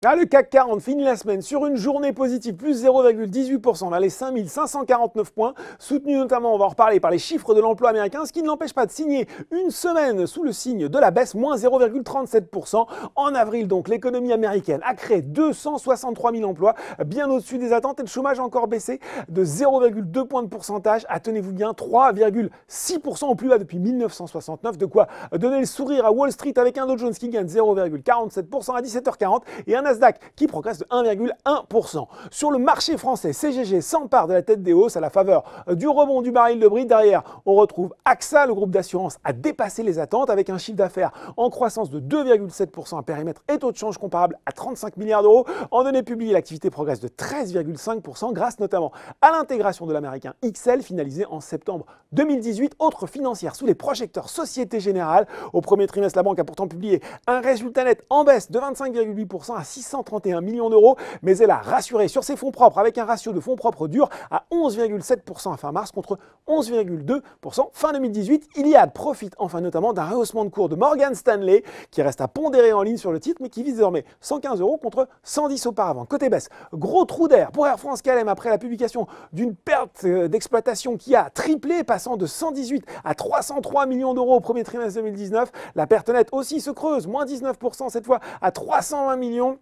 Ah, le CAC 40 finit la semaine sur une journée positive, plus 0,18% vers les 5549 points, soutenu notamment, on va en reparler, par les chiffres de l'emploi américain, ce qui ne l'empêche pas de signer une semaine sous le signe de la baisse, moins 0,37%. En avril, donc, l'économie américaine a créé 263 000 emplois, bien au-dessus des attentes, et le chômage a encore baissé de 0,2 points de pourcentage à, tenez-vous bien, 3,6% au plus bas depuis 1969, de quoi donner le sourire à Wall Street avec un Dow Jones qui gagne 0,47% à 17h40 et un Nasdaq qui progresse de 1,1%. Sur le marché français, CGG s'empare de la tête des hausses à la faveur du rebond du baril de Brent. Derrière, on retrouve AXA, le groupe d'assurance a dépassé les attentes avec un chiffre d'affaires en croissance de 2,7% à périmètre et taux de change comparable à 35 milliards d'euros. En données publiées, l'activité progresse de 13,5% grâce notamment à l'intégration de l'américain XL finalisé en septembre 2018. Autre financière sous les projecteurs, Société Générale. Au premier trimestre, la banque a pourtant publié un résultat net en baisse de 25,8% à 631 millions d'euros, mais elle a rassuré sur ses fonds propres avec un ratio de fonds propres durs à 11,7% à fin mars contre 11,2% fin 2018. Iliad profite enfin notamment d'un rehaussement de cours de Morgan Stanley qui reste à pondérer en ligne sur le titre mais qui vise désormais 115 euros contre 110 auparavant. Côté baisse, gros trou d'air pour Air France-KLM après la publication d'une perte d'exploitation qui a triplé, passant de 118 à 303 millions d'euros au premier trimestre 2019. La perte nette aussi se creuse, moins 19% cette fois à 320 millions.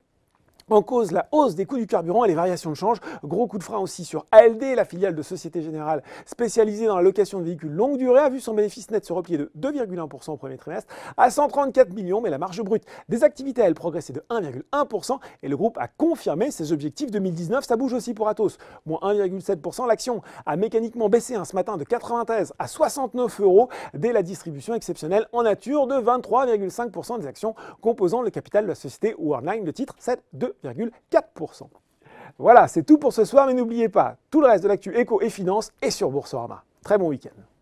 En cause, la hausse des coûts du carburant et les variations de change. Gros coup de frein aussi sur ALD, la filiale de Société Générale spécialisée dans la location de véhicules longue durée, a vu son bénéfice net se replier de 2,1% au premier trimestre à 134 millions, mais la marge brute des activités a elle progressé de 1,1% et le groupe a confirmé ses objectifs 2019. Ça bouge aussi pour Atos, moins 1,7%. L'action a mécaniquement baissé ce matin de 93 à 69 euros dès la distribution exceptionnelle en nature de 23,5% des actions composant le capital de la société Worldline. Le titre, c'est 2,4%. Voilà, c'est tout pour ce soir, mais n'oubliez pas, tout le reste de l'actu éco et finance est sur Boursorama. Très bon week-end.